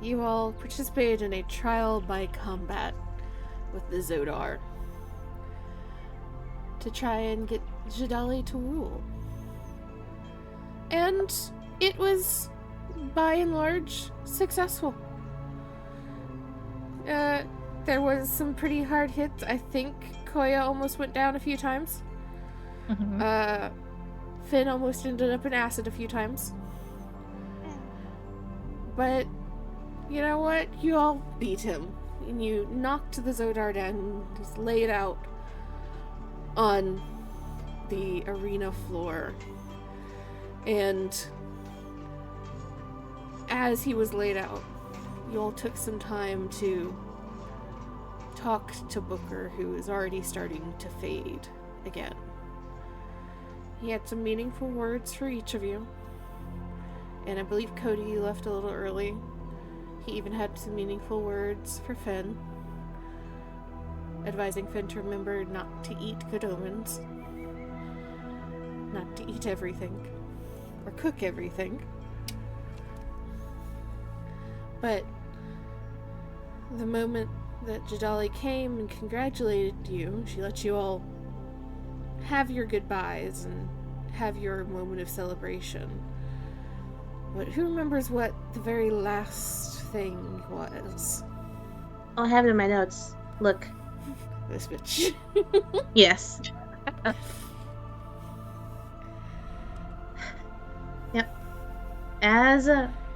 you all participated in a trial by combat with the Zodar to try and get Jadali to rule. And it was, by and large, successful. There was some pretty hard hits. I think Koya almost went down a few times. Mm-hmm. Finn almost ended up in acid a few times. But, you know what? You all beat him. And you knocked the Zodar down and just laid out on the arena floor. And as he was laid out, you all took some time to talk to Booker, who is already starting to fade again. He had some meaningful words for each of you. And I believe Cody left a little early. He even had some meaningful words for Finn, advising Finn to remember not to eat good omens, not to eat everything, or cook everything. But the moment that Jadali came and congratulated you, she let you all have your goodbyes and have your moment of celebration. But who remembers what the very last thing was? I'll have it in my notes. Look. This bitch. Yes. Yep. As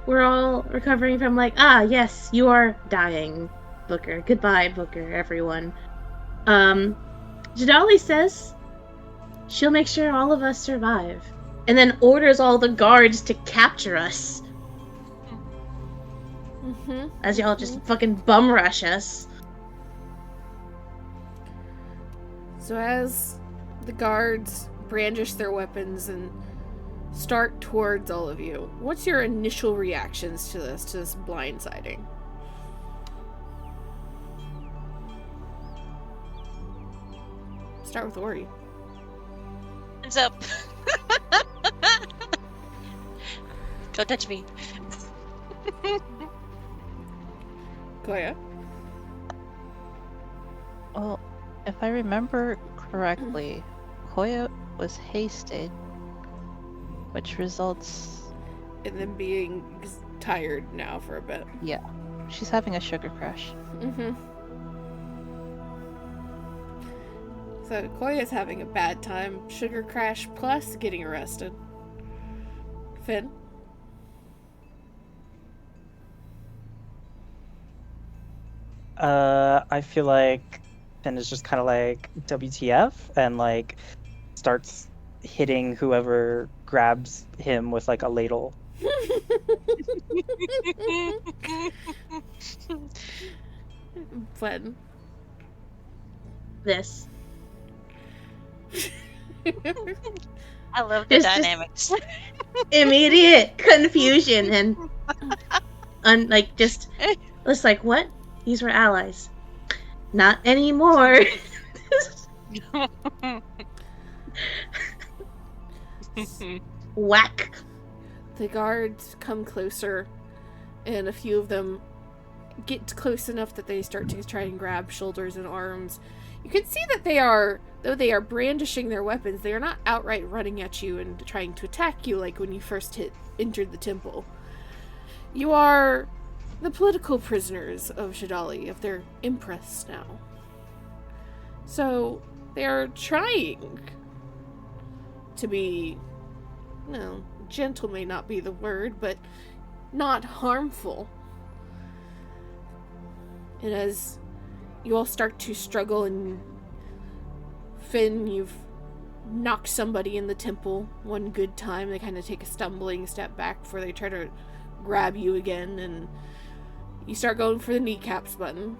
we're all recovering from yes, you are dying, Booker. Goodbye, Booker, everyone. Jadali says she'll make sure all of us survive. And then orders all the guards to capture us. As y'all just fucking bum rush us. So as the guards brandish their weapons and start towards all of you, what's your initial reactions to this blindsiding? Start with Ori. Hands up. Don't touch me. Koya? Well, if I remember correctly, Koya was hasted, which results in them being tired now for a bit. Yeah. She's having a sugar crash. So Koya's having a bad time. Sugar crash plus getting arrested. Finn? I feel like Finn is just kind of like WTF and like starts hitting whoever grabs him with like a ladle. Fun. This. I love the dynamics. Immediate confusion and it's like, what? These were allies. Not anymore. Whack. The guards come closer, and a few of them get close enough that they start to try and grab shoulders and arms. You can see that though they are brandishing their weapons, they are not outright running at you and trying to attack you like when you first entered the temple. You are the political prisoners of Jadali, of their empress now. So, they are trying to be, gentle may not be the word, but not harmful. And as you all start to struggle, and Finn, you've knocked somebody in the temple one good time. They kind of take a stumbling step back before they try to grab you again, and you start going for the kneecaps button.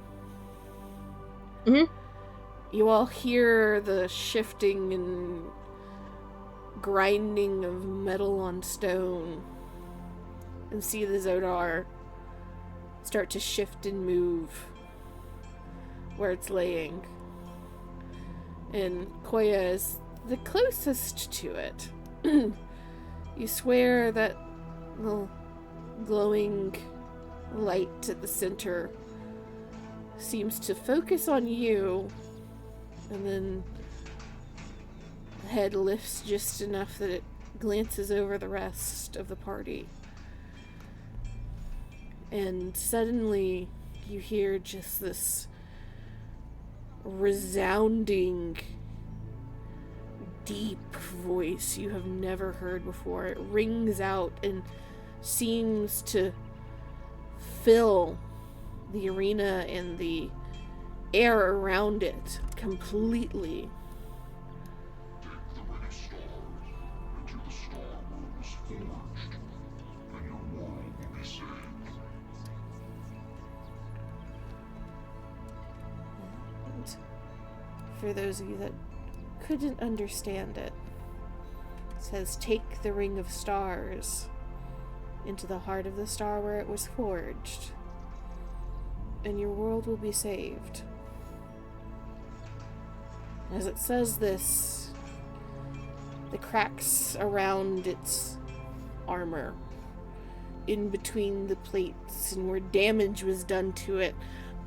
You all hear the shifting and grinding of metal on stone, and see the Zodar start to shift and move where it's laying. And Koya is the closest to it. You swear that little glowing light at the center seems to focus on you, and then the head lifts just enough that it glances over the rest of the party. And suddenly you hear just this resounding, deep voice you have never heard before. It rings out and seems to fill the arena and the air around it completely. And for those of you that couldn't understand it, it says, "Take the Ring of Stars into the heart of the star where it was forged, and your world will be saved." As it says this, the cracks around its armor, in between the plates and where damage was done to it,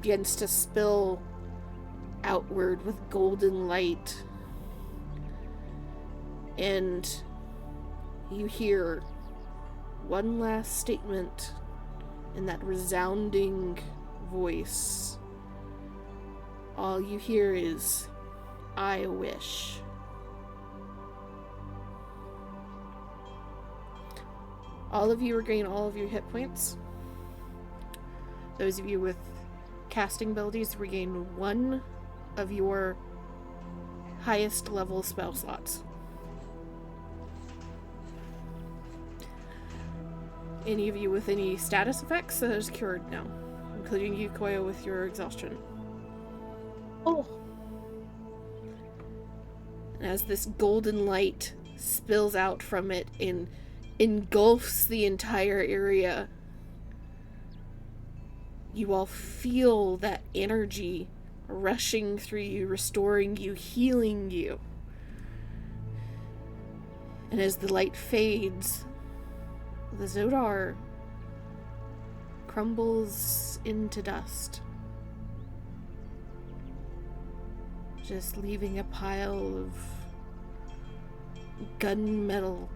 begins to spill outward with golden light. And you hear one last statement in that resounding voice. All you hear is, "I wish." All of you regain all of your hit points. Those of you with casting abilities regain one of your highest level spell slots. Any of you with any status effects, that is cured now, including you, Koya, with your exhaustion. Oh. And as this golden light spills out from it and engulfs the entire area, you all feel that energy rushing through you, restoring you, healing you. And as the light fades, the Zodar crumbles into dust, just leaving a pile of gunmetal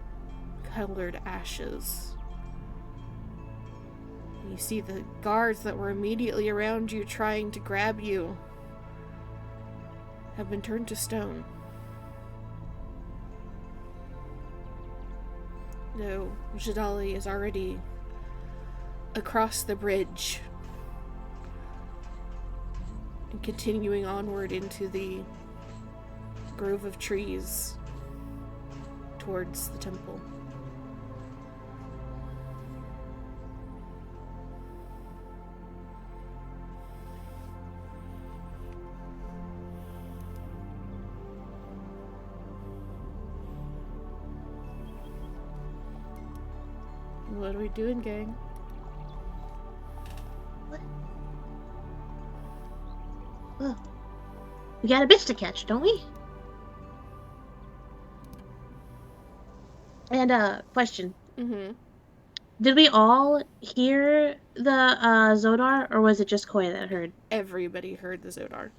colored ashes. You see the guards that were immediately around you trying to grab you have been turned to stone. No, Jadali is already across the bridge and continuing onward into the grove of trees towards the temple. What are we doing, gang? Well, we got a bitch to catch, don't we? And question. Mm-hmm. Did we all hear the Zodar, or was it just Koya that heard? Everybody heard the Zodar.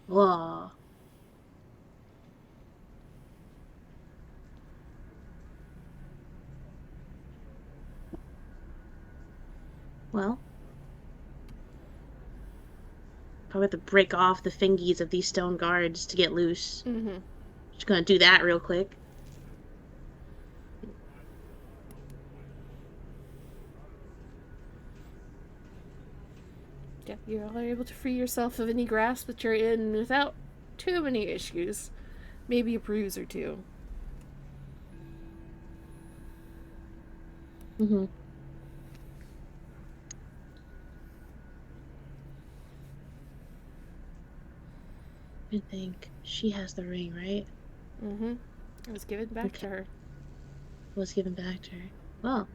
Whoa. Well, probably have to break off the fingies of these stone guards to get loose. Mm-hmm. Just gonna do that real quick. Yeah, you all are able to free yourself of any grasp that you're in without too many issues. Maybe a bruise or two. Mm-hmm. I think she has the ring, right? Mm-hmm. It was given back to her. Was given back to her. Well,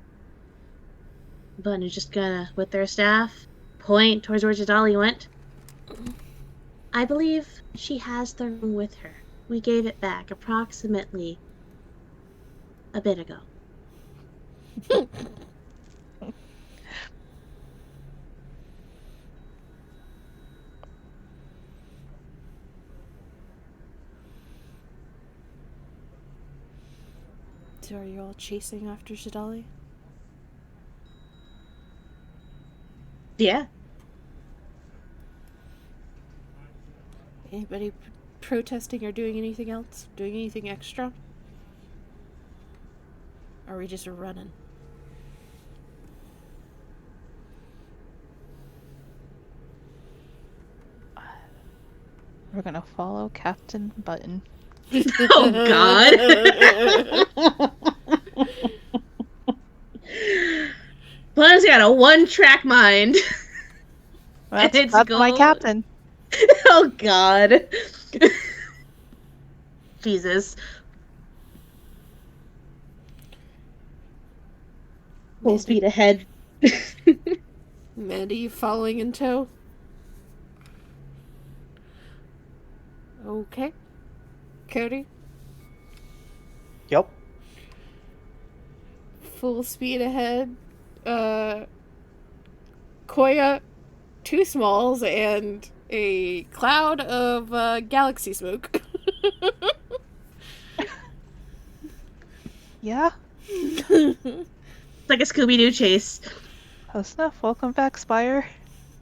Bun is just gonna, with their staff, point towards where Jadali went. I believe she has the ring with her. We gave it back approximately a bit ago. So are you all chasing after Shidali? Yeah. Anybody protesting or doing anything else? Doing anything extra? Or are we just running? We're gonna follow Captain Button. Oh God. Button's got a one-track mind. That's, It's that's my gold. captain. Oh God. Jesus. Full speed ahead. Mandy, you following in tow? Okay. Cody? Yep. Full speed ahead. Koya, 2 smalls, and a cloud of galaxy smoke. Yeah. It's like a Scooby-Doo chase. Close enough. Welcome back, Spire.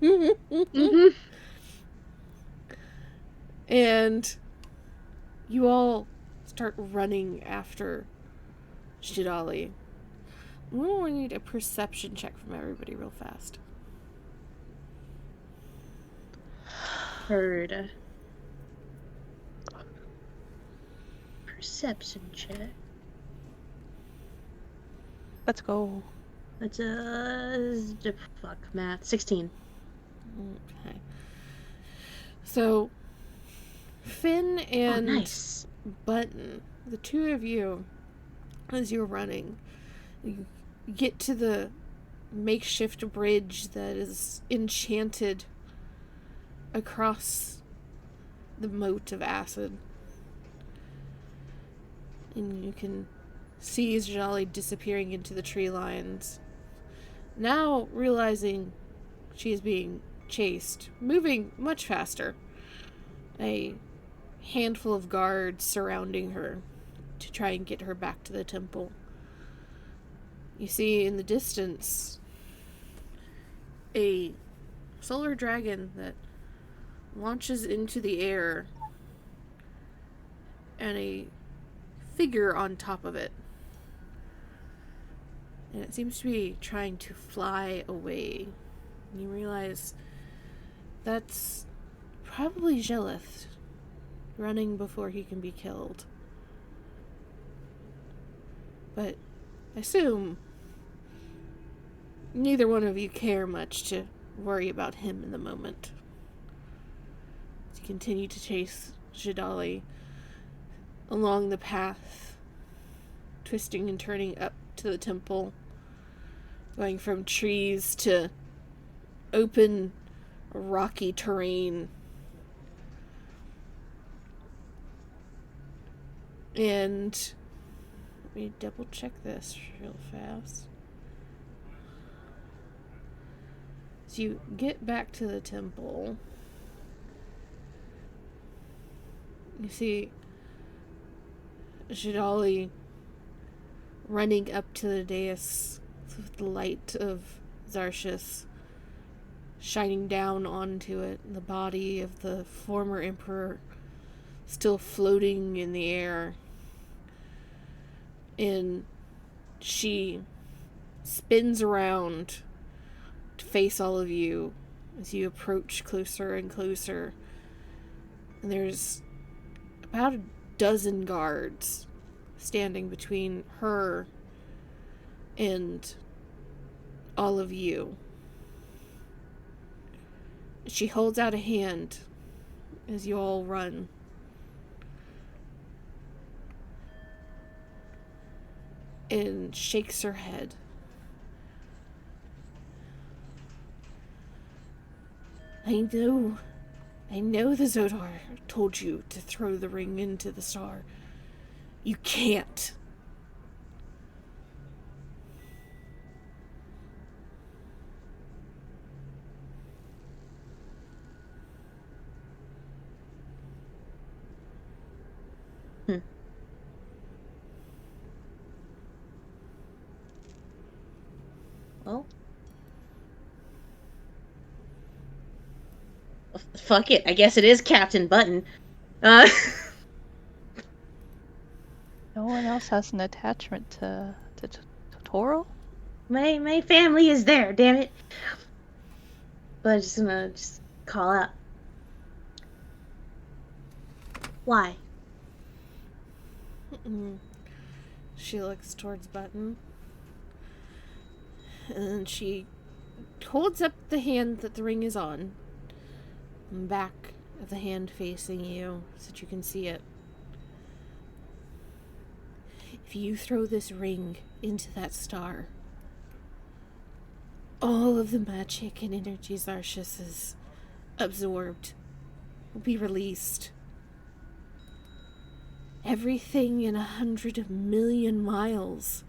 Mm-hmm. And you all start running after Shidali. We need a perception check from everybody real fast. Heard. Perception check. Let's go. That's fuck math. 16. Okay. So, Finn and nice. Button, the two of you, as you're running, you get to the makeshift bridge that is enchanted across the moat of acid. And you can see Jolly disappearing into the tree lines. Now realizing she is being chased, moving much faster. A handful of guards surrounding her to try and get her back to the temple. You see in the distance a solar dragon that launches into the air and a figure on top of it. And it seems to be trying to fly away. And you realize that's probably Gelith running before he can be killed. But I assume neither one of you care much to worry about him in the moment. You continue to chase Shidali along the path, twisting and turning up to the temple, going from trees to open, rocky terrain. And let me double check this real fast. So you get back to the temple. You see Shidali running up to the dais with the light of Zarshus shining down onto it, the body of the former emperor still floating in the air. And she spins around to face all of you as you approach closer and closer. And there's about a dozen guards standing between her and all of you. She holds out a hand as you all run. And shakes her head. I know the Zodar told you to throw the ring into the star. You can't. fuck it. I guess it is Captain Button. Uh, No one else has an attachment to Totoro? my family is there, damn it. But I'm just gonna call out. Why? She looks towards Button. And she holds up the hand that the ring is on. Back of the hand facing you so that you can see it. If you throw this ring into that star, all of the magic and energy Zarshus has absorbed will be released. Everything in 100 million miles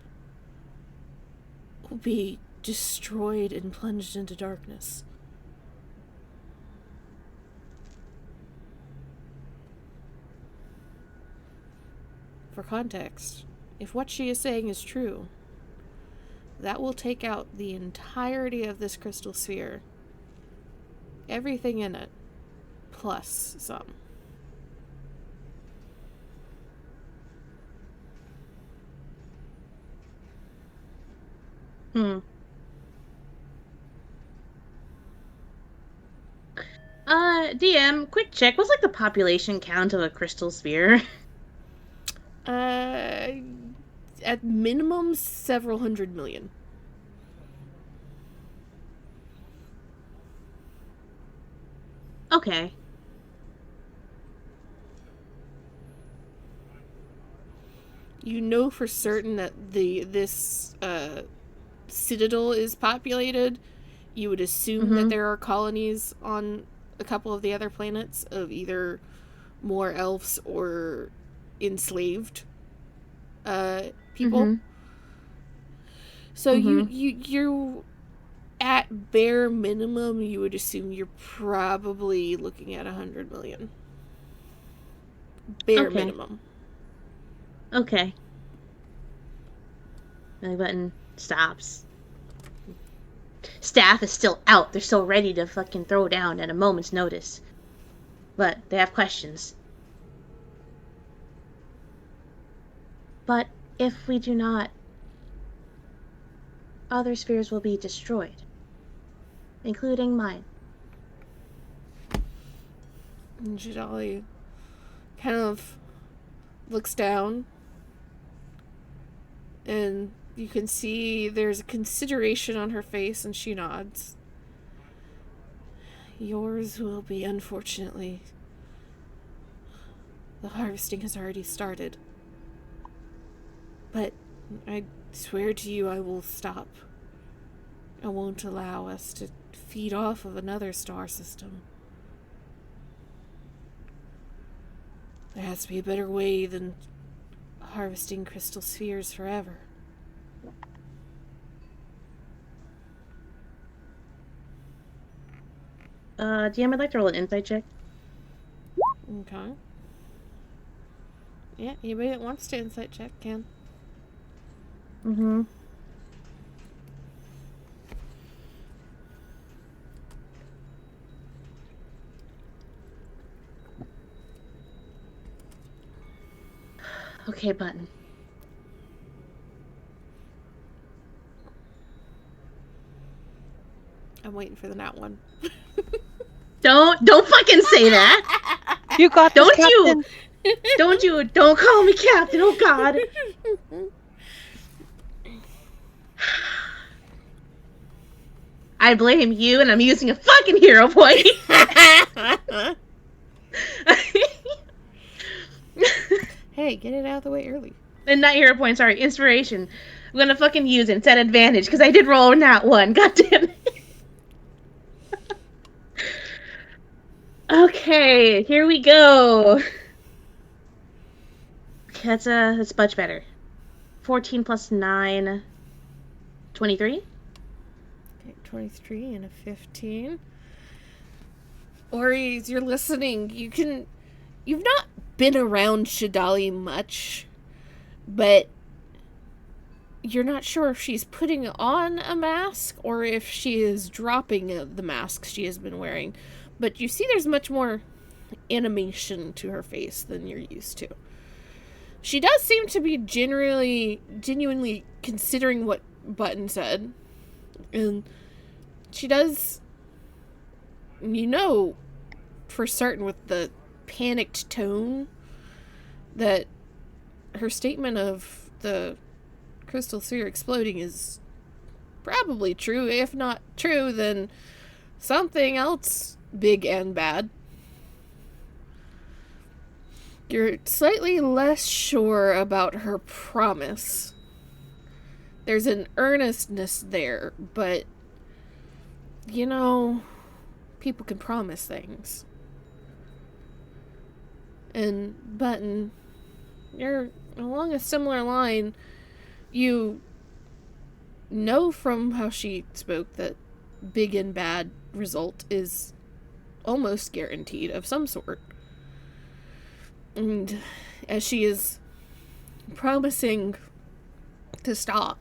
will be destroyed and plunged into darkness. For context, if what she is saying is true, that will take out the entirety of this crystal sphere. Everything in it, plus some. DM, quick check. What's like the population count of a crystal sphere? At minimum, several 100 million. Okay. You know for certain that this citadel is populated. You would assume that there are colonies on a couple of the other planets of either more elves or enslaved people. So you at bare minimum, you would assume you're probably looking at 100 million. Bare minimum. Okay. My button stops. Staff is still out. They're still ready to fucking throw down at a moment's notice. But they have questions. But if we do not, other spheres will be destroyed, including mine. And Jadali kind of looks down, and you can see there's a consideration on her face, and she nods. Yours will be, unfortunately. The harvesting has already started. But I swear to you I will stop. I won't allow us to feed off of another star system. There has to be a better way than harvesting crystal spheres forever. DM, I'd like to roll an insight check. Okay. Yeah, anybody that wants to insight check can. Okay, Button. I'm waiting for the nat one. Don't fucking say that. You got this, Captain. Don't call me Captain. Oh God. I blame you, and I'm using a fucking hero point. Hey, get it out of the way early. And not hero point, sorry, inspiration. I'm gonna fucking use it. It's at advantage because I did roll in that one. God damn it. Okay, here we go. Okay, that's much better. 14 plus 9, 23. Okay, 23 and a 15. Ori, as you're listening, you've not been around Shadali much, but you're not sure if she's putting on a mask or if she is dropping the mask she has been wearing. But you see there's much more animation to her face than you're used to. She does seem to be genuinely considering what Button said. And she does, for certain with the panicked tone, that her statement of the crystal sphere exploding is probably true. If not true, then something else big and bad. You're slightly less sure about her promise. There's an earnestness there, but, people can promise things. And Button, you're along a similar line. You know from how she spoke that big and bad result is almost guaranteed of some sort. And as she is promising to stop,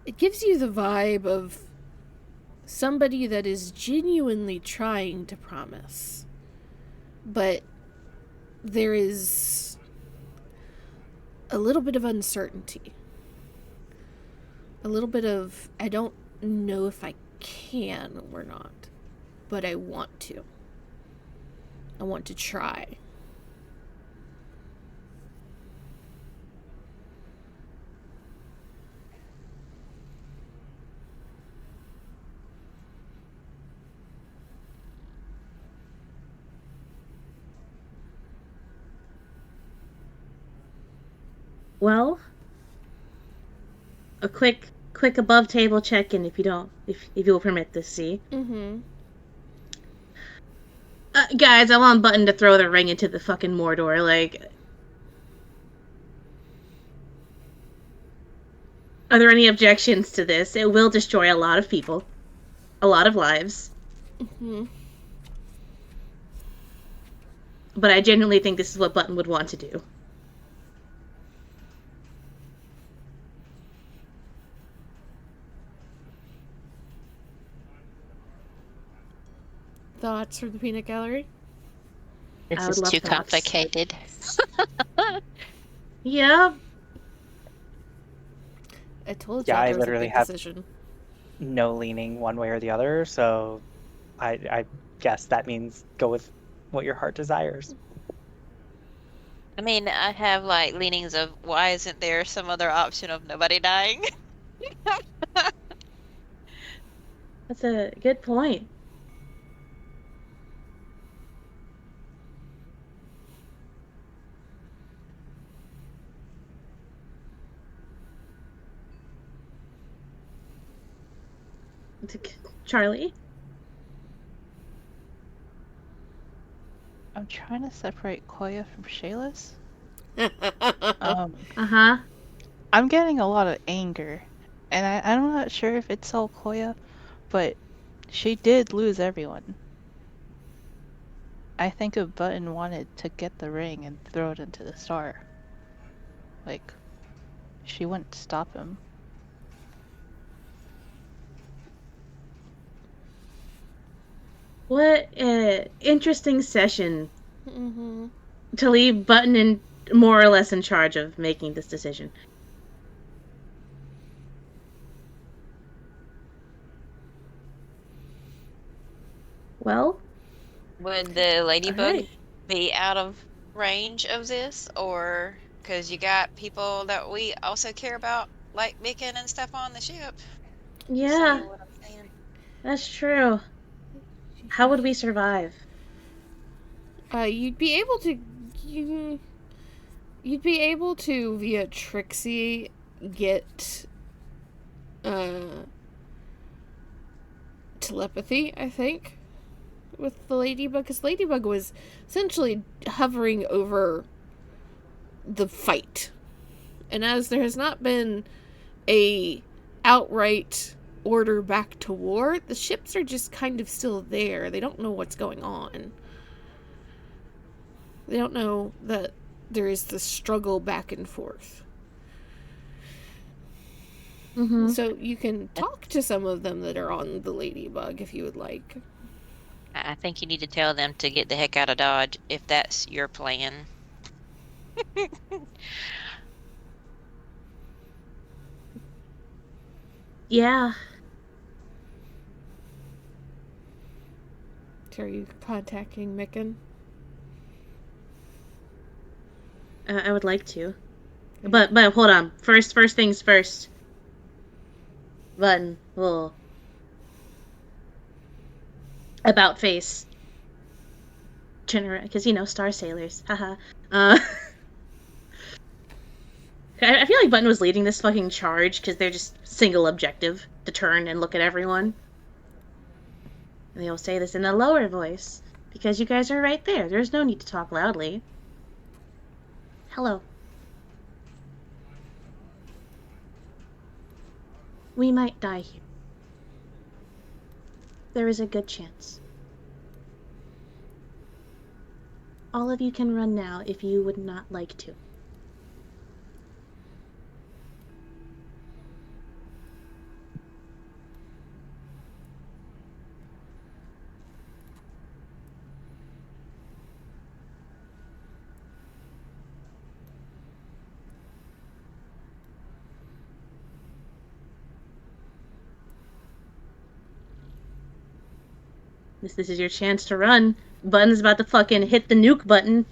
it gives you the vibe of somebody that is genuinely trying to promise. But there is a little bit of uncertainty. A little bit of, I don't know if I can or not, but I want to. I want to try. Well, a quick above table check-in if you'll permit this, see. Mm-hmm. Guys, I want Button to throw the ring into the fucking Mordor, like... Are there any objections to this? It will destroy a lot of people. A lot of lives. Mm-hmm. But I genuinely think this is what Button would want to do. Thoughts from the peanut gallery? I This would is love too thoughts. complicated. Yeah. I told Yeah, you I there was a literally big have- decision. No leaning one way or the other, so I guess that means go with what your heart desires. I mean, I have like leanings of why isn't there some other option of nobody dying? That's a good point. Charlie? I'm trying to separate Koya from Shayla's. Uh-huh. I'm getting a lot of anger, and I'm not sure if it's all Koya, but she did lose everyone. I think if Button wanted to get the ring and throw it into the star, like, she wouldn't stop him. What an interesting session Mm-hmm. to leave Button in more or less in charge of making this decision. Well, Would the ladybug alright. be out of range of this, or because you got people that we also care about, like Mikan and stuff on the ship? Yeah, See what I'm saying? that's true. How would we survive? You'd be able to via Trixie get telepathy, I think, with the ladybug, because ladybug was essentially hovering over the fight, and as there has not been a outright order back to war, the ships are just kind of still there. They don't know what's going on. They don't know that there is this struggle back and forth. Mm-hmm. So you can talk to some of them that are on the ladybug if you would like. I think you need to tell them to get the heck out of Dodge if that's your plan. Yeah. So are you contacting Micken? I would like to. But hold on. First things first. Button will about face. Because Star Sailors. Haha. I feel like Button was leading this fucking charge because they're just single objective to turn and look at everyone. And they'll say this in a lower voice because you guys are right there. There's no need to talk loudly. Hello. We might die here. There is a good chance. All of you can run now if you would not like to. This is your chance to run. Button's about to fucking hit the nuke button.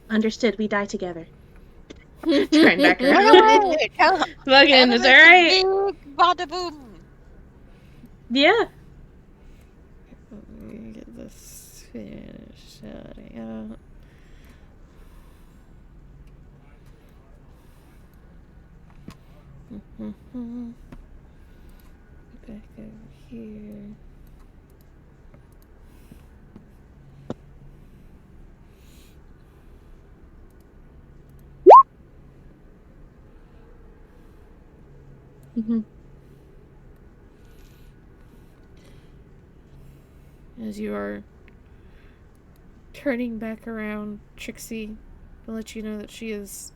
Understood, we die together. Turn back around. Fucking, it's alright. Bada boom. Yeah. Let me get this finished out. Back over here. Mm-hmm. As you are turning back around, Trixie will let you know that she has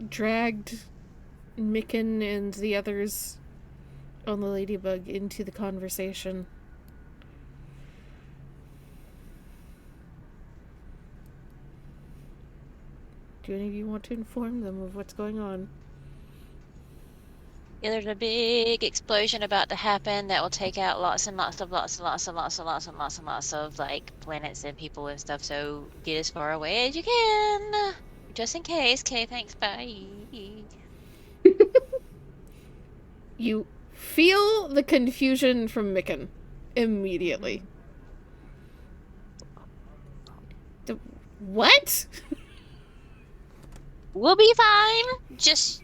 dragged Micken and the others on the ladybug into the conversation. Do any of you want to inform them of what's going on? Yeah, there's a big explosion about to happen that will take out lots of like planets and people and stuff. So get as far away as you can, just in case. Okay, thanks. Bye. You feel the confusion from Micken immediately. What? We'll be fine. Just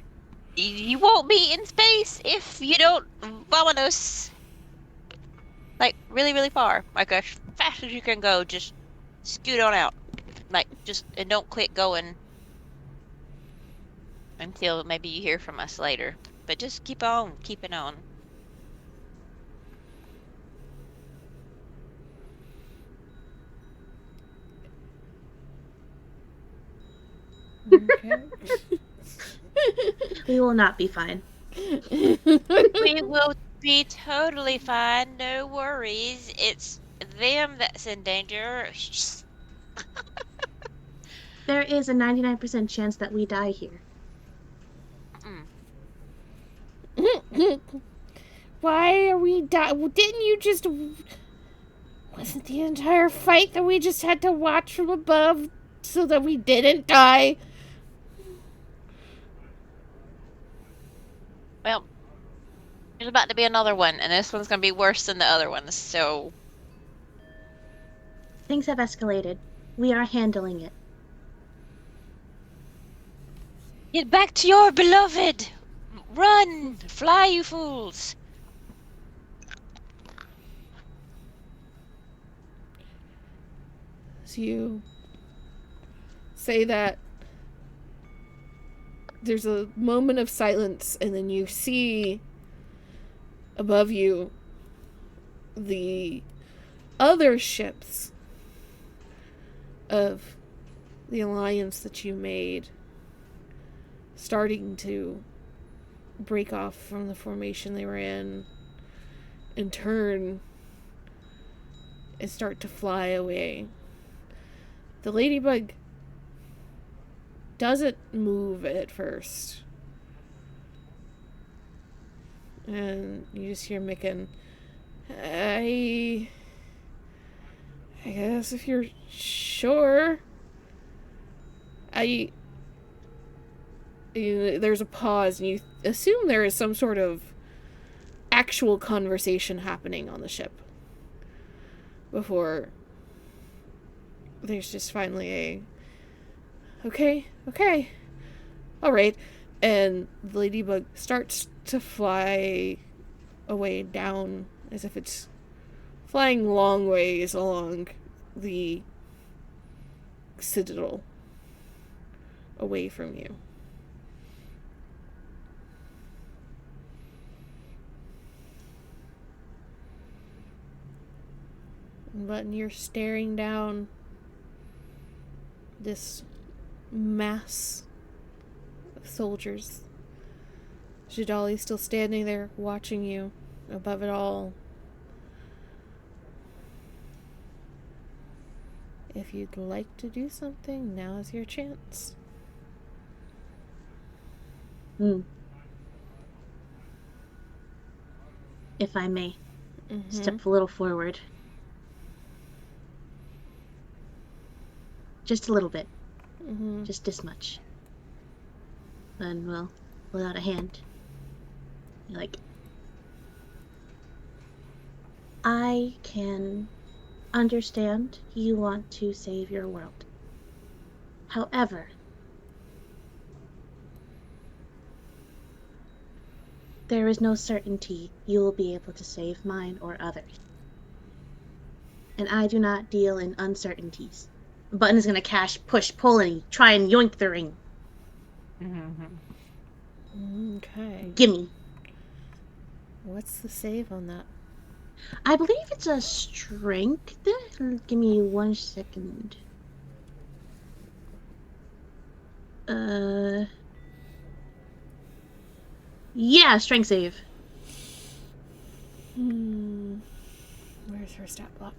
you won't be in space if you don't vamonos. Like really, really far. Like as fast as you can go. Just scoot on out. Like just and don't quit going until maybe you hear from us later. But just keep on keeping on. Okay. We will not be fine. We will be totally fine. No worries. It's them that's in danger. There is a 99% chance that we die here. Why are we Didn't you just... Wasn't the entire fight that we just had to watch from above so that we didn't die? Well, there's about to be another one, and this one's gonna be worse than the other ones, so... Things have escalated. We are handling it. Get back to your beloved! Run! Fly, you fools! So you say that, there's a moment of silence, and then you see above you the other ships of the alliance that you made starting to break off from the formation they were in and turn and start to fly away. The ladybug doesn't move at first. And you just hear Micken, I guess if you're sure. There's a pause, and you assume there is some sort of actual conversation happening on the ship before there's just finally a okay, all right, and the ladybug starts to fly away down as if it's flying long ways along the citadel away from you. But you're staring down this mass of soldiers. Jadali's still standing there watching you above it all. If you'd like to do something, now's your chance. If I may, step a little forward. Just a little bit. Just this much. Then we'll pull out a hand. You're like, I can understand you want to save your world. However, there is no certainty you will be able to save mine or others. And I do not deal in uncertainties. Button is gonna push, pull, and try and yoink the ring. Okay. Gimme. What's the save on that? I believe it's a strength. Give me 1 second. Yeah, strength save. Where's her stat block?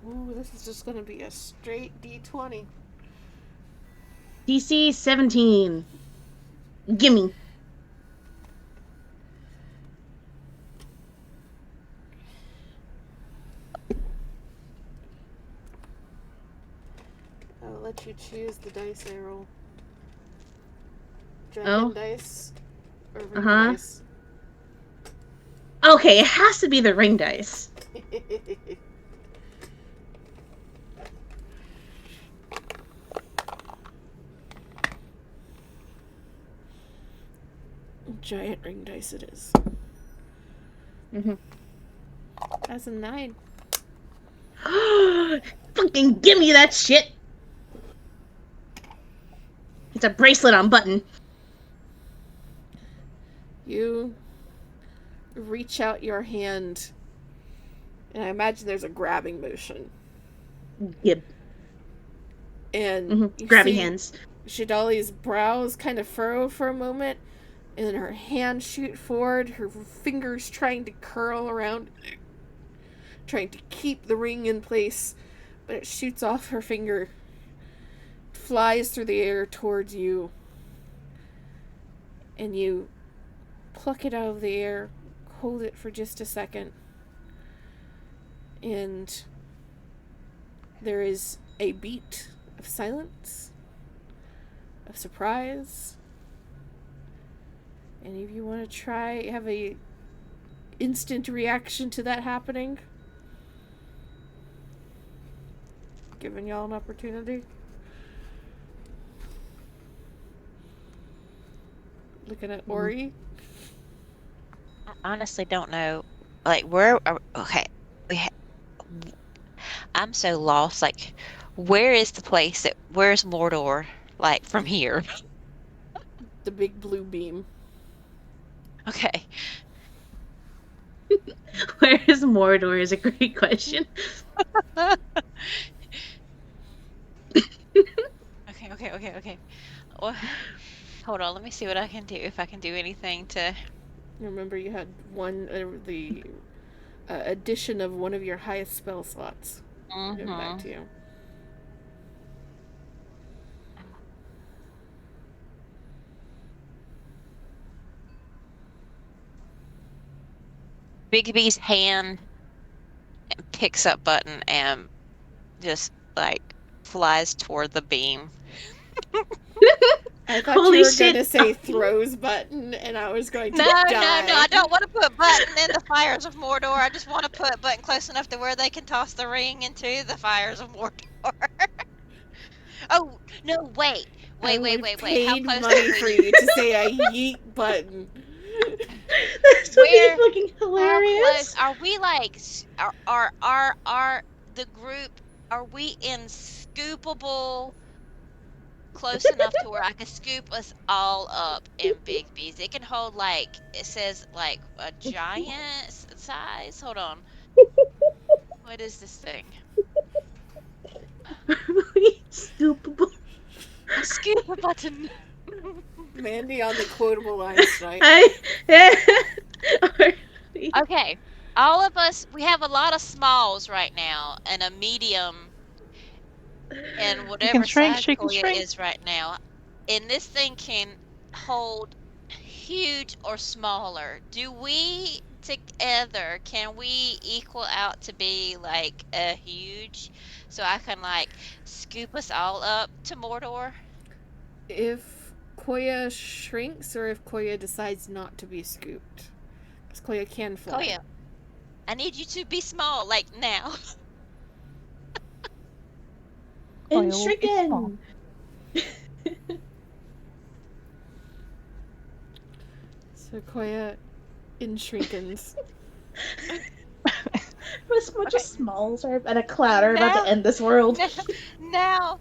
Ooh, this is just gonna be a straight D20. DC 17. Gimme. I'll let you choose the dice I roll. Oh. Dragon dice or ring dice. Okay, it has to be the ring dice. Giant ring dice it is. That's a 9. Fucking gimme that shit! It's a bracelet on Button. You reach out your hand, and I imagine there's a grabbing motion. Yep. And you Grabby see hands. Shidali's brows kind of furrow for a moment, and then her hands shoot forward, her fingers trying to curl around, trying to keep the ring in place, but it shoots off her finger, flies through the air towards you, and you pluck it out of the air, hold it for just a second, and there is a beat of silence, of surprise. Any of you want to try, have a instant reaction to that happening? Giving y'all an opportunity. Looking at Ori. I honestly don't know. Like, where are, okay. I'm so lost. Like, where is the place where's Mordor? Like, from here? The big blue beam. Okay. Where is Mordor is a great question. Okay. Well, hold on, let me see what I can do. If I can do anything to. Remember, you had the addition of one of your highest spell slots. Given back to you. Bigby's hand picks up button and just like flies toward the beam. I thought Holy you were shit. gonna say throws button, and I was going to No, die. I don't want to put button in the fires of Mordor. I just want to put button close enough to where they can toss the ring into the fires of Mordor. Oh no! Wait! I would have How paid close money are for we? you to say a yeet button. That's would be Where? fucking How close hilarious. are we? Like, are the group? Are we in scoopable? Close enough to where I can scoop us all up in Bigby's. It can hold like it says like a giant size. Hold on. What is this thing? Scoopable. A scoop button. Mandy on the quotable lines tonight. Okay. All of us, we have a lot of smalls right now and a medium and You can whatever shrink, size she can Koya shrink. is right now. And this thing can hold huge or smaller. Do we together, can we equal out to be like a huge so I can like scoop us all up to Mordor? If Koya shrinks or if Koya decides not to be scooped. Because Koya can fly. Koya, I need you to be small, like now. And Koya will be small. shriken. So Koya in shrinkens. As much as smalls are at a cloud are about Now, to end this world. now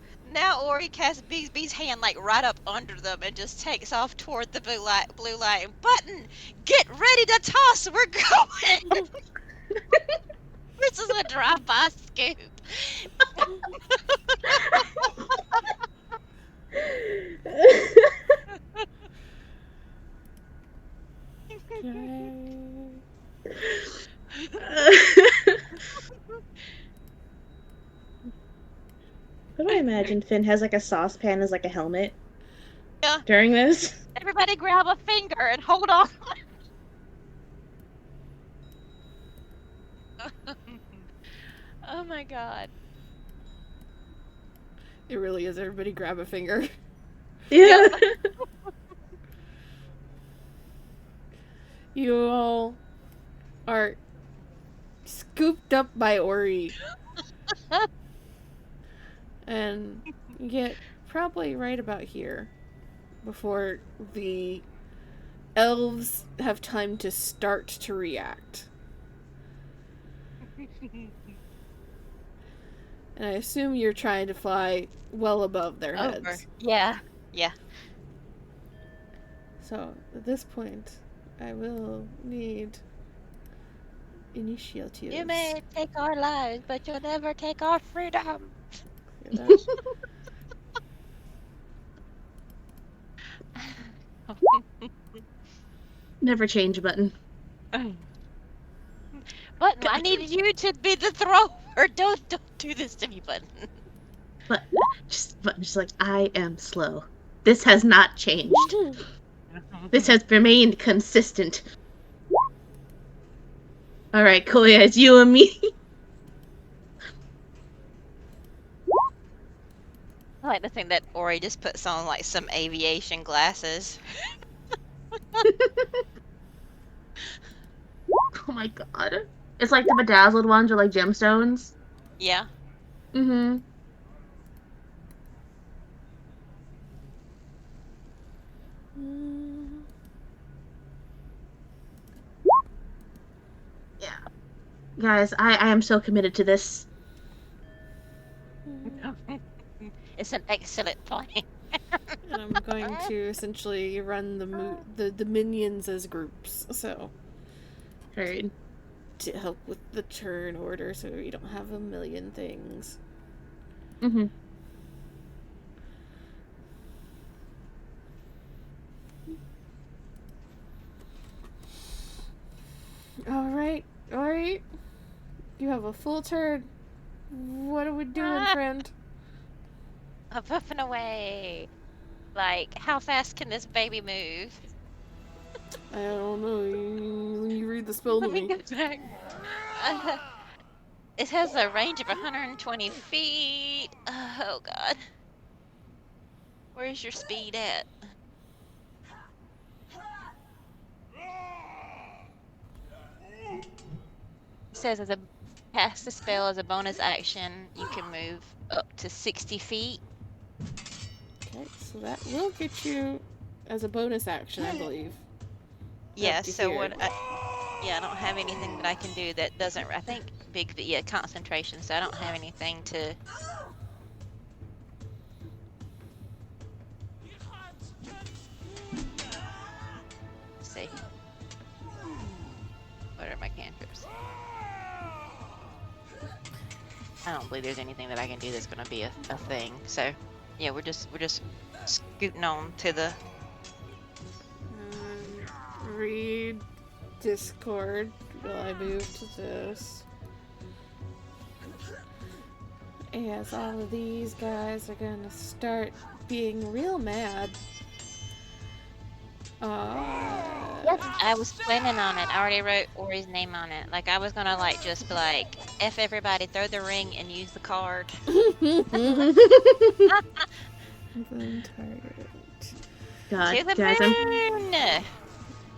Ori casts Bee's hand like right up under them and just takes off toward the blue light. And Button, get ready to toss. We're going. This is a drive-by scoop. Yay. What do I imagine Finn has like a saucepan as like a helmet Yeah. during this? Everybody grab a finger and hold on. Oh my god. It really is. Everybody grab a finger. Yeah. You all are scooped up by Ori. And you get probably right about here before the elves have time to start to react. And I assume you're trying to fly well above their heads. Over. Yeah. So at this point, I will need initiatives. You may take our lives, but you'll never take our freedom. Clear that. Never change button. Button, I needed you to be the thrower. Don't do this to me, Button. But just like I am slow. This has not changed. This has remained consistent. Alright, Koya, it's you and me. I like to think that Ori just puts on like some aviation glasses. Oh my god. It's like the bedazzled ones or like gemstones. Yeah. Mm-hmm. Yeah. Guys, I am so committed to this. It's an excellent plan. And I'm going to essentially run the minions as groups, so Heard. to help with the turn order, so you don't have a million things. Mm-hmm. All right. You have a full turn. What are we doing, friend? I'm puffing away. Like, how fast can this baby move? I don't know. You read the spell to Let me me. go back. Uh, it has a range of 120 feet. Oh, God. Where's your speed at? It says as a cast the spell as a bonus action, you can move up to 60 feet. Okay, so that will get you as a bonus action, I believe. Yeah, Up to so here. I don't have anything that I can do that doesn't, I think, concentration, so I don't have anything to... Let's see. What are my cantrips? I don't believe there's anything that I can do that's going to be a thing. So, yeah, we're just scooting on to the... Read Discord while I move to this. As all of these guys are gonna start being real mad. I was planning on it. I already wrote Ori's name on it. Like, I was gonna, like, just be like, F everybody, throw the ring, and use the card. Then target. God, To the guys, moon!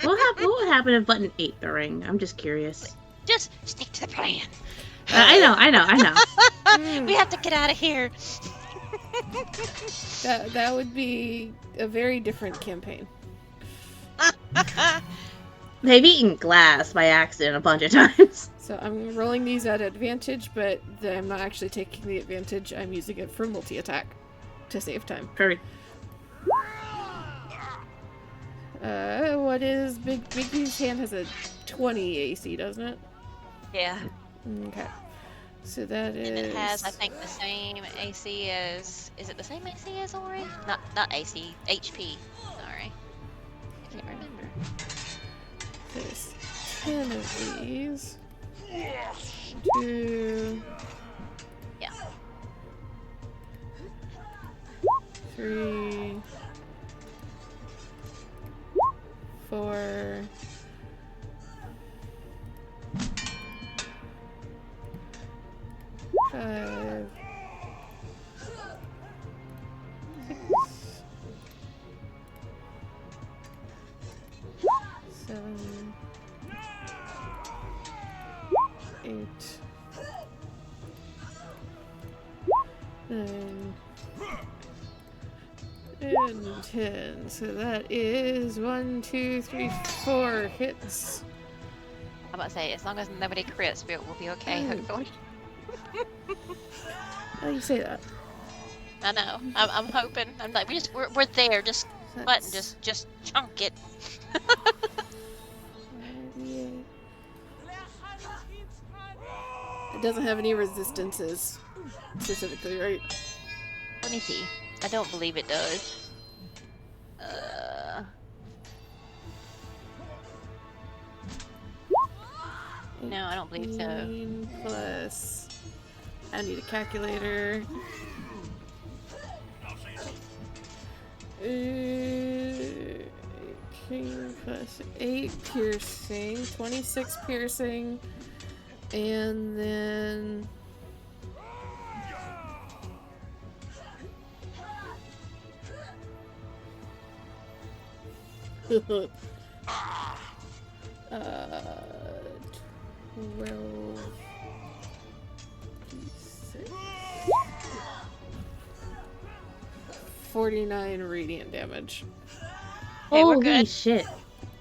what would happen if Button ate the ring? I'm just curious. Just stick to the plan. I know. We have to get out of here. That would be a very different campaign. They've eaten glass by accident a bunch of times. So I'm rolling these at advantage, but I'm not actually taking the advantage. I'm using it for multi-attack to save time. Heard. What is Bigby's hand has a 20 AC, doesn't it? Yeah. Okay. So that is... And it has, I think, the same AC as... Is it the same AC as Ori? Not AC. HP. Sorry. I can't remember. There's 10 of these. 2... Yeah. 3... 4... 5... 6... 7... 8... 9... and 10. So that is 1, 2, 3, 4 hits. I'm about to say, as long as nobody crits, we'll be okay, hopefully. Oh, you say that. I know. I'm hoping. I'm like, we're there. Just button, That's- just chunk it. It doesn't have any resistances specifically, right? Let me see. I don't believe it does. No, I don't believe so. 18 plus... I need a calculator. 18 plus 8 piercing, 26 piercing, and then... uh, 12... 49 radiant damage. Hey, we're Holy good. shit.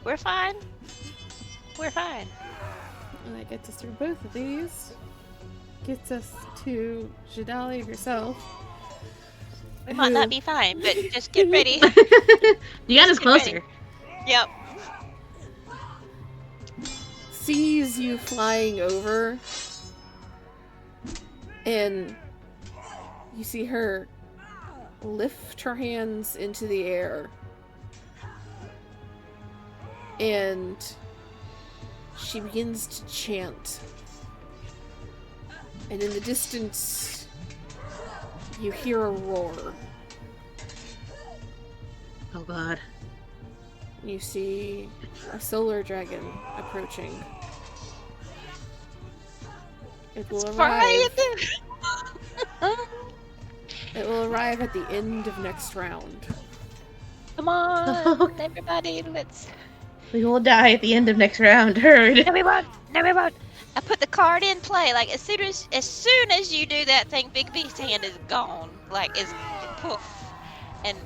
We're fine. We're fine. And that gets us through both of these. Gets us to Jadali herself. We might Who? not be fine, but just get ready. You got us Get ready. closer. Yep. Sees you flying over, and you see her lift her hands into the air, and she begins to chant. And in the distance, you hear a roar. Oh god. You see a solar dragon approaching. It will arrive. It will arrive at the end of next round. Come on, everybody, let's. We will die at the end of next round. Heard. No, we won't. No, we won't. I put the card in play. Like as soon as you do that thing, Big B's hand is gone. Like is poof, and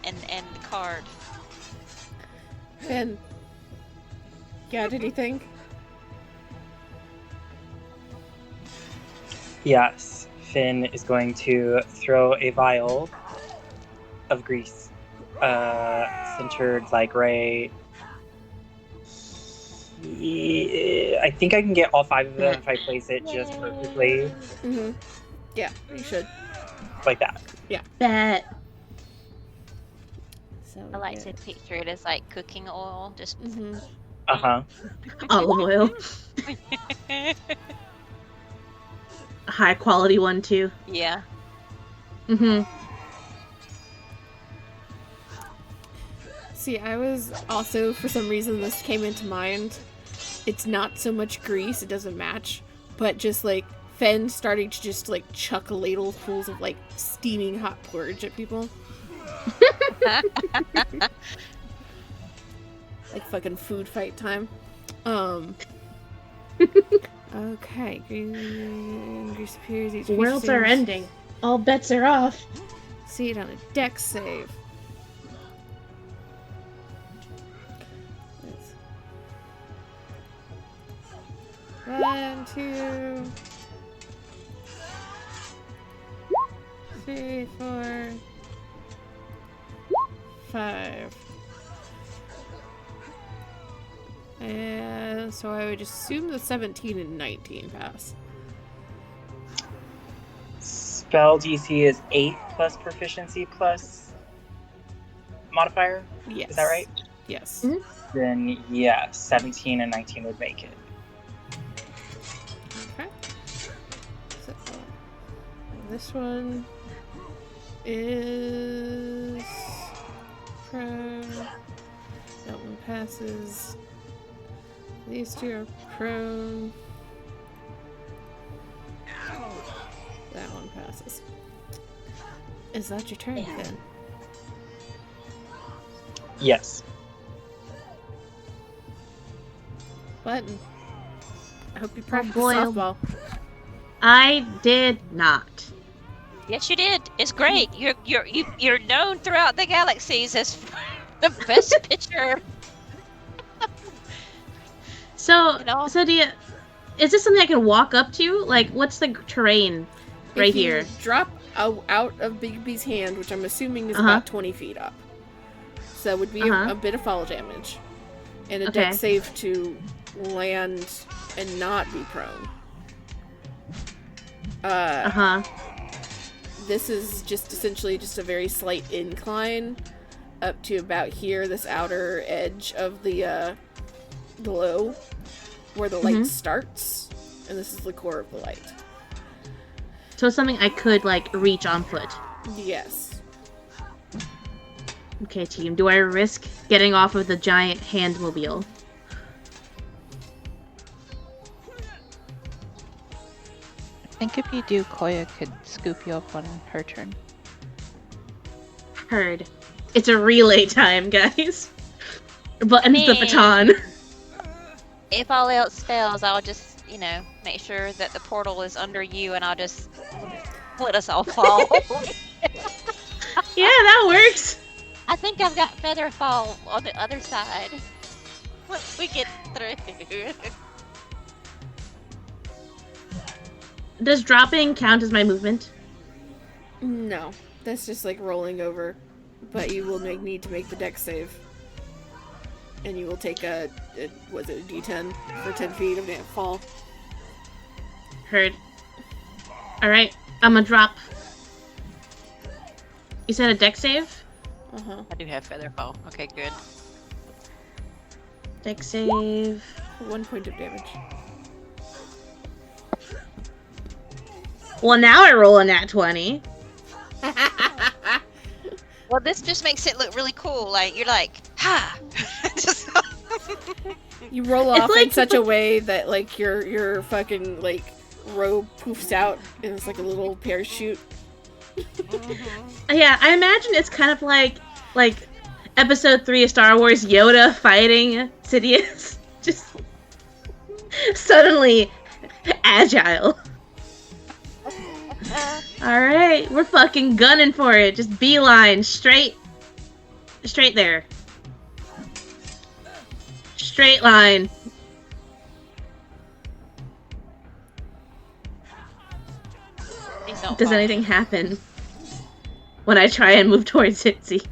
the card. Finn, got anything? Yes, Finn is going to throw a vial of grease, centered like right. I think I can get all 5 of them if I place it just perfectly, Mm-hmm. Yeah, you should. like that. Bet. So I like to picture it as like cooking oil, just. Mm-hmm. Uh huh. Olive oil. A high quality one too. Yeah. Mm-hmm. See, I was also, for some reason, this came into mind. It's not so much grease, it doesn't match, but just like Fen starting to just like chuck ladlefuls of like steaming hot porridge at people. Like fucking food fight time. Okay. Grease appears each Worlds are ending. All bets are off. See it on a dex save. One, 2, 3, 4, 5. And so I would assume the 17 and 19 pass. Spell DC is 8 plus proficiency plus modifier. Yes. Is that right? Yes. Mhm. Then yeah, 17 and 19 would make it. Okay. So this one is prone. That one passes. These two are prone. That one passes. Is that your turn then? Yes. Button. I hope you practiced boy. softball. I did not. Yes, you did. It's great. You're known throughout the galaxies as the best pitcher. So, You know? so do you? Is this something I can walk up to? Like, what's the terrain right If you here? drop out of Big B's hand, which I'm assuming is Uh-huh. about 20 feet up. So it would be Uh-huh. a bit of fall damage. And a Okay. dex save to land and not be prone. Uh-huh. This is just essentially just a very slight incline up to about here, this outer edge of the glow, where the light Mhm. starts, and this is the core of the light. So it's something I could, like, reach on foot. Yes. Okay, team. Do I risk getting off of the giant handmobile? I think if you do, Koya could scoop you up on her turn. Heard. It's a relay time, guys. Buttons the Man. baton. If all else fails, I'll just, make sure that the portal is under you, and I'll just let us all fall. Yeah, that works. I think I've got feather fall on the other side. Once we get through. Does dropping count as my movement? No. That's just like rolling over. But you will need to make the dex save. And you will take a d10 for 10 feet of fall. Heard. Alright, I'm gonna drop. You said a dex save? Uh-huh. I do have feather fall. Okay, good. Dex save. 1 point of damage. Well, now I roll a nat 20. Well, this just makes it look really cool. Like, you're like, ha! Just... You roll It's off like- in such a way that, like, your fucking, like, robe poofs out and it's like a little parachute. Yeah, I imagine it's kind of like episode 3 of Star Wars, Yoda fighting Sidious. Just suddenly agile. Alright, we're fucking gunning for it. Just beeline, straight there. Straight line. Please don't Does fall. anything happen when I try and move towards Itzy?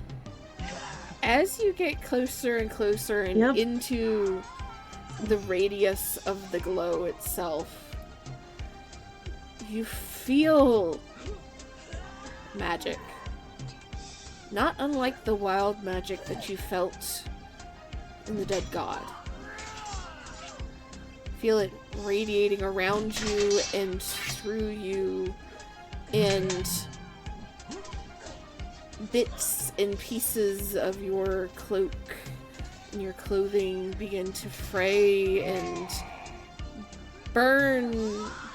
As you get closer and closer and Yep. into the radius of the glow itself, you feel magic. Not unlike the wild magic that you felt in the Dead God. Feel it radiating around you and through you, and bits and pieces of your cloak and your clothing begin to fray and burn,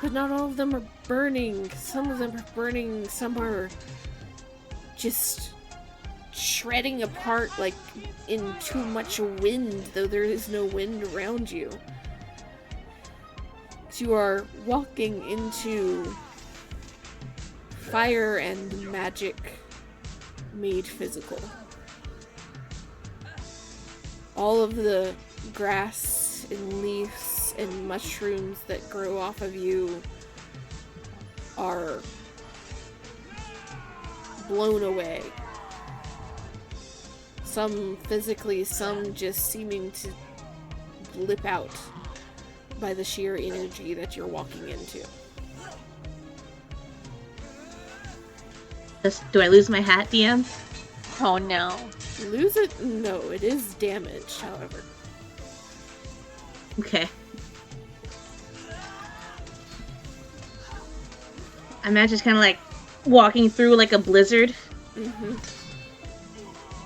but not all of them are burning. Some of them are burning, some are just shredding apart like in too much wind, though there is no wind around you. You are walking into fire and magic made physical. All of the grass and leaves and mushrooms that grow off of you are blown away. Some physically, some just seeming to blip out by the sheer energy that you're walking into. Do I lose my hat, DM? Oh no. You lose it? No, it is damaged, however. Okay. I imagine just kind of like walking through like a blizzard. Mm-hmm.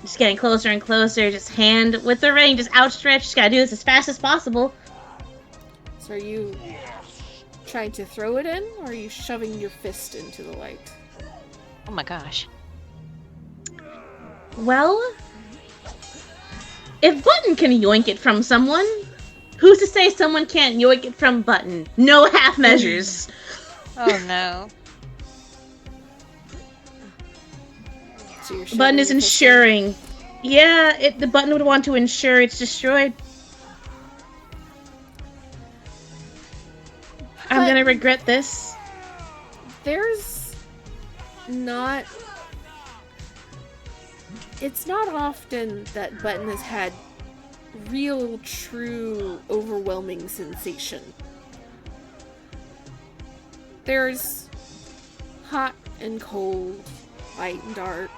Just getting closer and closer, just hand with the ring, just outstretched. Just gotta do this as fast as possible. So are you trying to throw it in, or are you shoving your fist into the light? Oh my gosh. Well, if Button can yoink it from someone, who's to say someone can't yoink it from Button? No half measures. Oh no. So you're shoving Button is your fist in? ensuring. Yeah, the Button would want to ensure it's destroyed. I'm But- gonna regret this. There's not... It's not often that Button has had real, true, overwhelming sensation. There's hot and cold, light and dark.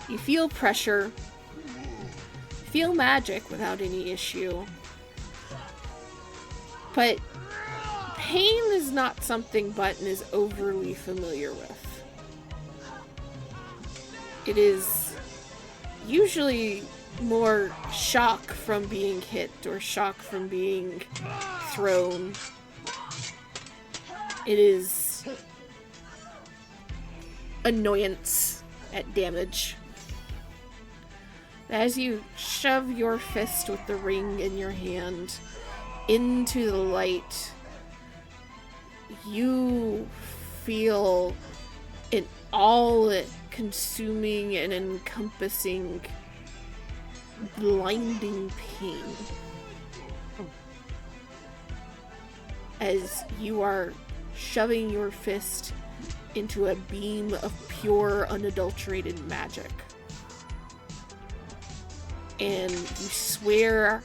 You feel pressure. Feel magic without any issue. But pain is not something Button is overly familiar with. It is usually more shock from being hit or shock from being thrown. It is annoyance at damage. As you shove your fist with the ring in your hand into the light, you feel an all-consuming and encompassing blinding pain as you are shoving your fist into a beam of pure, unadulterated magic. And you swear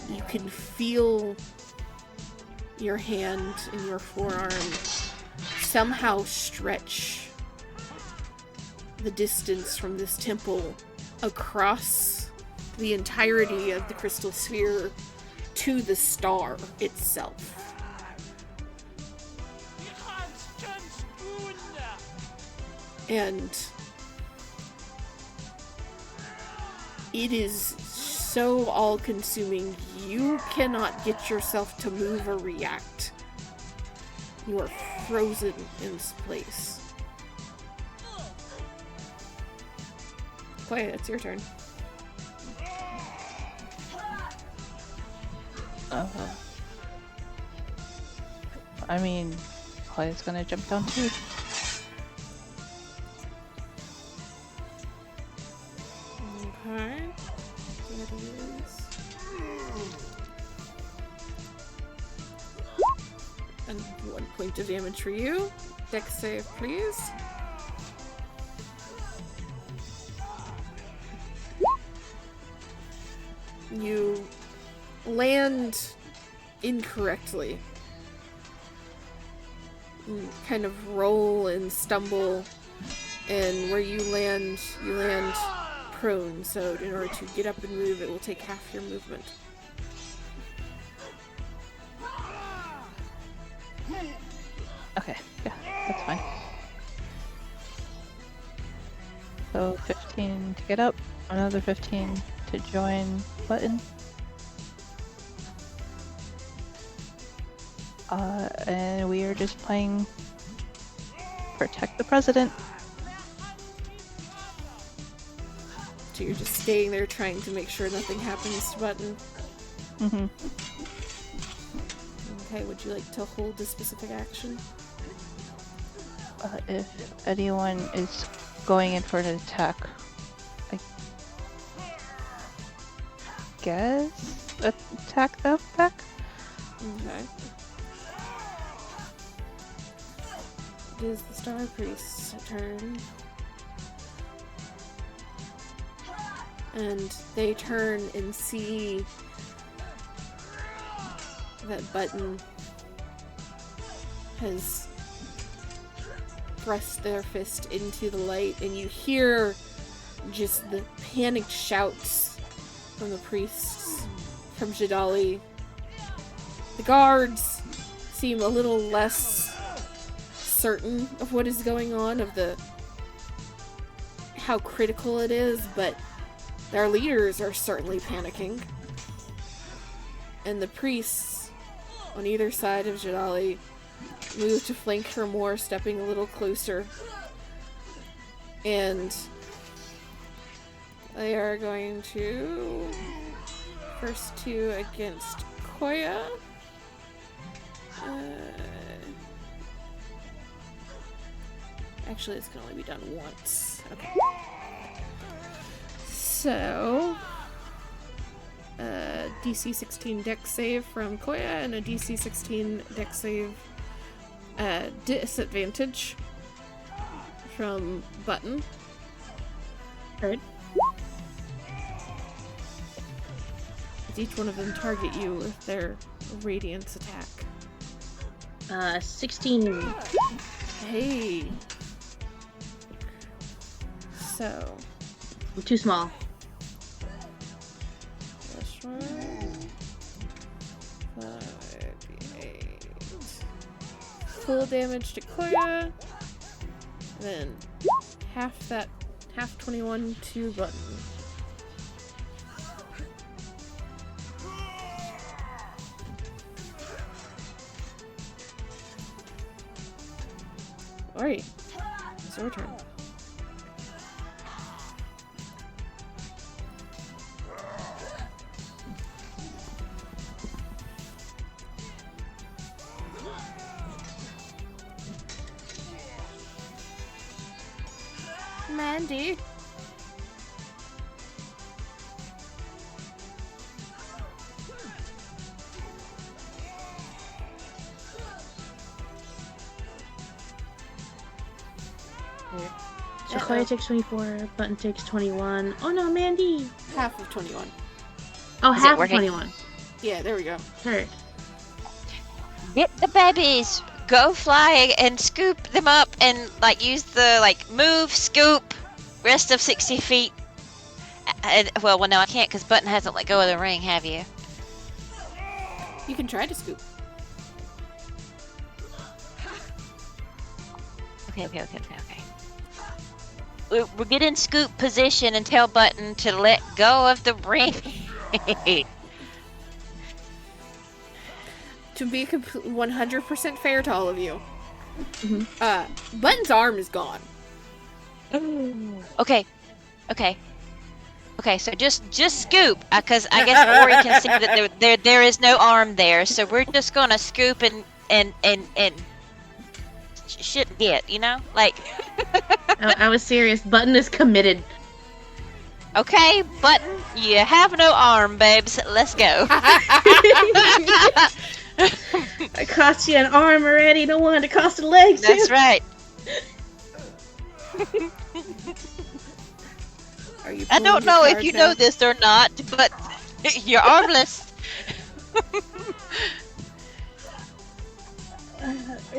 you can feel your hand and your forearm somehow stretch the distance from this temple across the entirety of the crystal sphere to the star itself. And it is so all-consuming, you cannot get yourself to move or react. You are frozen in this place. Play, it's your turn. I mean, Claire's gonna jump down too. Okay. That is... And 1 point of damage for you. Dex save, please. You land incorrectly. You kind of roll and stumble, and where you land prone, so in order to get up and move, it will take half your movement. Okay, yeah, that's fine. So 15 to get up, another 15 to join button. And we are just playing Protect the President. So you're just staying there trying to make sure nothing happens to Button. Mm-hmm. Okay, would you like to hold a specific action? If anyone is going in for an attack, I guess attack them back? Okay. It is the Star Priest's turn. And they turn and see that Button has thrust their fist into the light, and you hear just the panicked shouts from the priests, from Jadali. The guards seem a little less certain of what is going on, of how critical it is, but their leaders are certainly panicking. And the priests on either side of Jadali move to flank her more, stepping a little closer. And they are going to first two against Koya. Actually, it's can only be done once. Okay. So, DC 16 dex save from Koya and a DC 16 dex save disadvantage from Button. Heard. Does each one of them target you with their radiance attack? 16. Hey. So. I'm too small. This one. 5d8. Full damage to Koya. And then half 21 to Button. Alright. It's your turn. Mandy. So Koya takes 24, Button takes 21. Oh no, Mandy! Half of 21. Oh, Is it half of working? 21. Yeah, there we go. Heard. Get the babies. Go fly and scoop them up and like use the like move, scoop, rest of 60 feet. Well, no, I can't because Button hasn't let go of the ring. Have you? You can try to scoop. Okay. We'll get in scoop position and tell Button to let go of the ring. To be 100% fair to all of you, Mm-hmm. Button's arm is gone. Okay. So just scoop, because I guess Ori can see that there is no arm there. So we're just gonna scoop and shit get, you know, like. I was serious. Button is committed. Okay, Button, you have no arm, babes. Let's go. I cost you an arm already. Don't want to cost a leg. That's right. Are you I pulling don't your know if card you now? know this or not, but you're armless.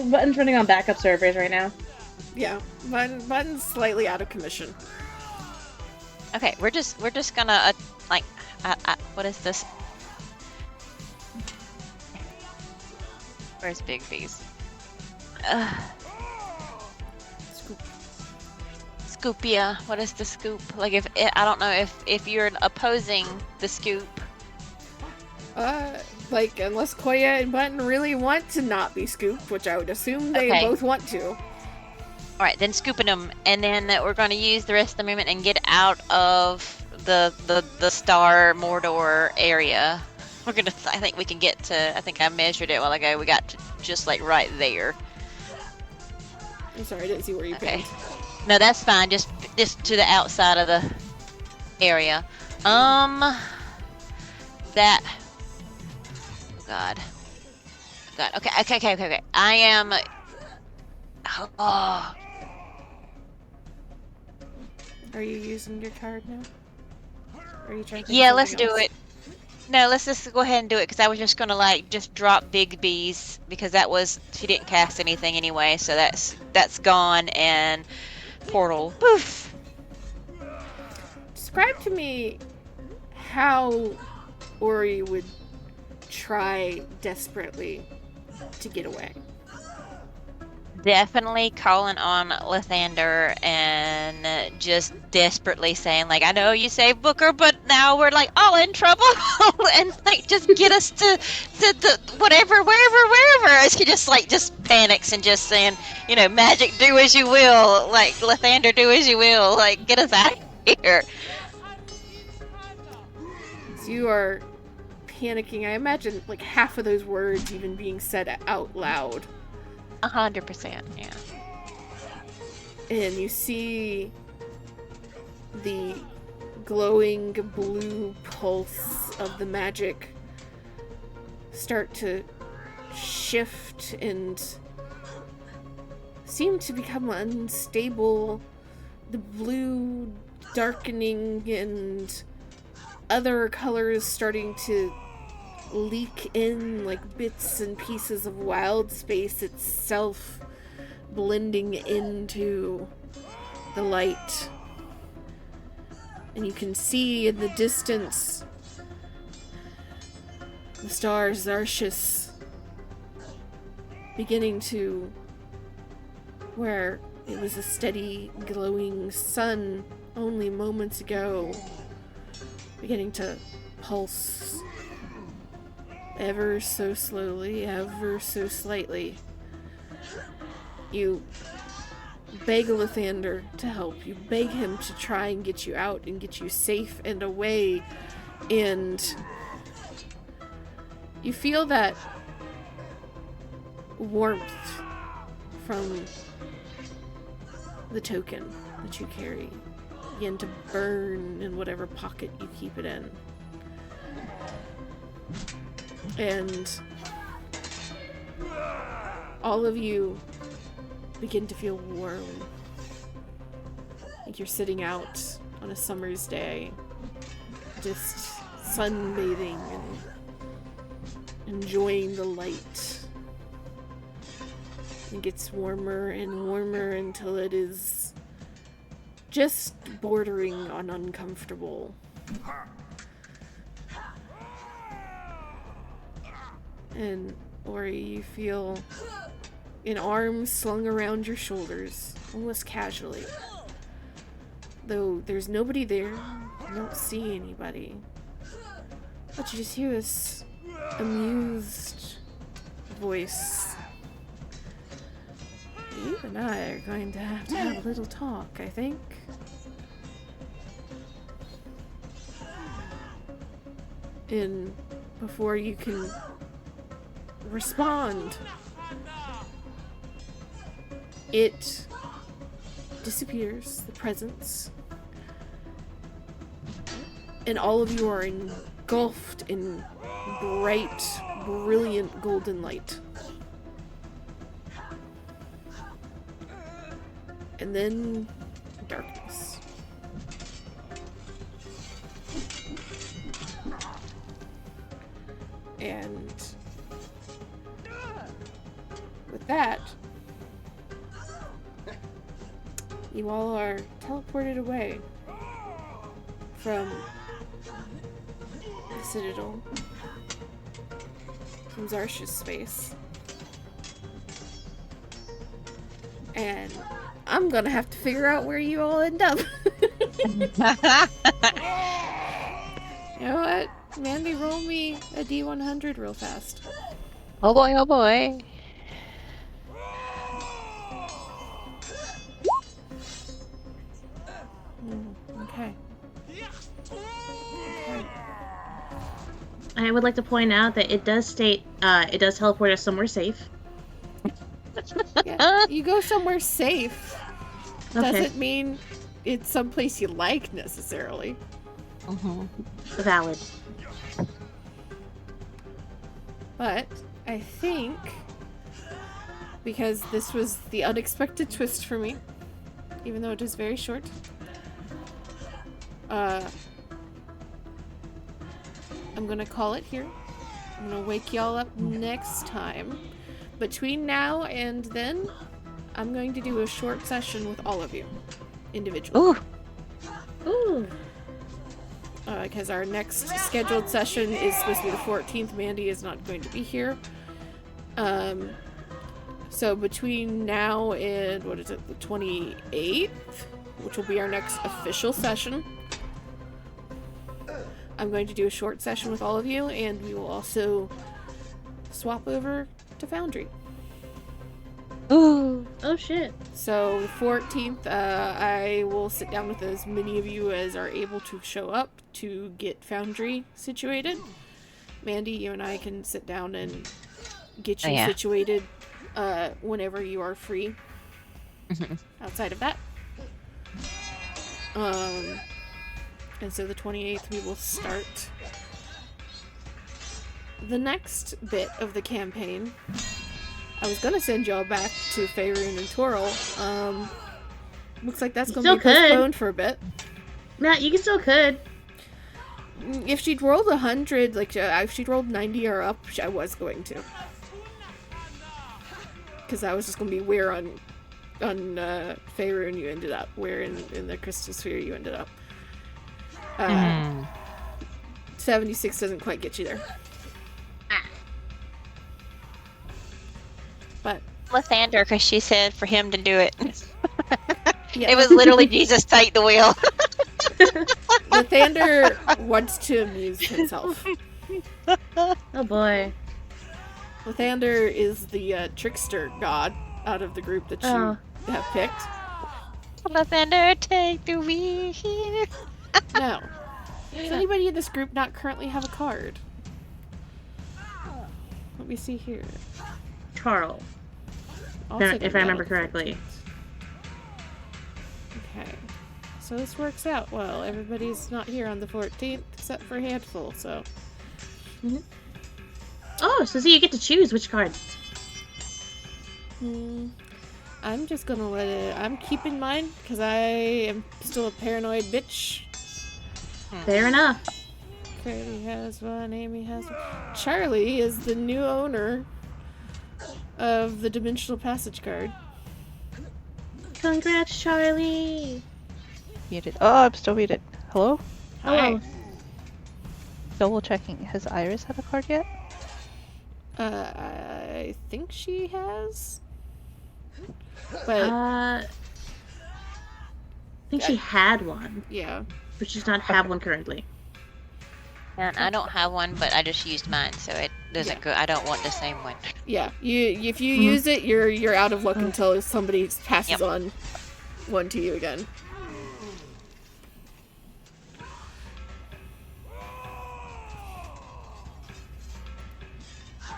Button's running on backup servers right now. Yeah, Button's slightly out of commission. Okay, we're just gonna like what is this? Where's Big B's? Scoop. Scoopia. What is the scoop? Like if I don't know if you're opposing the scoop. Like, unless Koya and Button really want to not be scooped, which I would assume they Okay. both want to. All right, then scooping them, and then we're going to use the rest of the movement and get out of the Star Mordor area. We're gonna. I think we can get to. I think I measured it a while ago. We got to just like right there. I'm sorry, I didn't see where you Okay. pinned. No, that's fine. Just to the outside of the area. That. Oh God. Okay. I am. Oh. Are you using your card now? Or are you trying to Yeah, let's do it. No, let's just go ahead and do it because I was just gonna like just drop Big B's because she didn't cast anything anyway, so that's gone and portal. Poof. Describe to me how Ori would try desperately to get away. Definitely calling on Lathander and just desperately saying like, I know you saved Booker, but now we're like all in trouble, and like just get us to the whatever, wherever. And she just panics and just saying, you know, magic, do as you will, like Lathander, do as you will, like get us out of here. So you are panicking. I imagine like half of those words even being said out loud. 100%, yeah. And you see the glowing blue pulse of the magic start to shift and seem to become unstable. The blue darkening and other colors starting to leak in like bits and pieces of wild space itself, blending into the light. And you can see in the distance the star Zarshis beginning to, where it was a steady glowing sun only moments ago, beginning to pulse ever so slowly, ever so slightly. You beg Lathander to help. You beg him to try and get you out and get you safe and away. And you feel that warmth from the token that you carry begin to burn in whatever pocket you keep it in. And all of you begin to feel warm Like you're sitting out on a summer's day, just sunbathing and enjoying the light. It gets warmer and warmer until it is just bordering on uncomfortable. And Ori, you feel an arm slung around your shoulders, almost casually. Though there's nobody there, you don't see anybody. But you just hear this amused voice. You and I are going to have a little talk, I think. And before you can respond, it disappears, the presence, and all of you are engulfed in bright, brilliant golden light. And then darkness. And with that, you all are teleported away from the Citadel, from Zarsha's space. And I'm gonna have to figure out where you all end up. You know what? Mandy, roll me a D100 real fast. Oh boy, oh boy. Okay. Okay. I would like to point out that it does state it does teleport us somewhere safe. Yeah, you go somewhere safe. Okay. Doesn't mean it's someplace you like necessarily. Valid. But I think because this was the unexpected twist for me, even though it is very short, I'm gonna call it here. I'm gonna wake y'all up next time. Between now and then, I'm going to do a short session with all of you, individually. Ooh. Ooh. Because our next scheduled session is supposed to be the 14th. Mandy is not going to be here. So between now and, what is it, the 28th, which will be our next official session, I'm going to do a short session with all of you, and we will also swap over to Foundry. Ooh. Oh shit. So the 14th, I will sit down with as many of you as are able to show up to get Foundry situated. Mandy, you and I can sit down and get you situated whenever you are free. Outside of that. And so the 28th we will start the next bit of the campaign. I was gonna send y'all back to Faerun and Toril. Looks like that's gonna be postponed for a bit. Matt, you still could. If she'd rolled 100, like if she'd rolled 90 or up, I was going to. Because I was just gonna be where on Faerun you ended up, where in the Crystal Sphere you ended up. 76 doesn't quite get you there. But Lathander, because she said for him to do it. yeah. It was literally Jesus take the wheel. Lathander wants to amuse himself. Oh boy. Lathander is the trickster god out of the group that you have picked. Lathander, take the wheel. Now, does anybody in this group not currently have a card? Let me see here. Carl. Also If I gonna remember be on the correctly. 14th. Okay. So this works out well. Everybody's not here on the 14th except for a handful, so. Oh, so you get to choose which card. I'm just gonna let it. I'm keeping mine because I am still a paranoid bitch. Fair enough. Curly has one, Amy has one. Charlie is the new owner of the Dimensional Passage card. Congrats, Charlie. Muted. Oh, I'm still muted. Hello? Hello. Double checking. Has Iris had a card yet? I think she has. But, I think she had one, yeah. but she does not have one currently. And I don't have one, but I just used mine, so it doesn't go. I don't want the same one. Yeah, if you use it, you're out of luck until somebody passes Yep. on one to you again.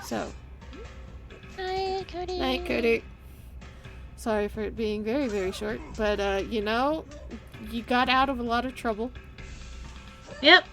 So, Hi, Cody. night, Cody. Sorry for it being very, very short, but you know, you got out of a lot of trouble. Yep.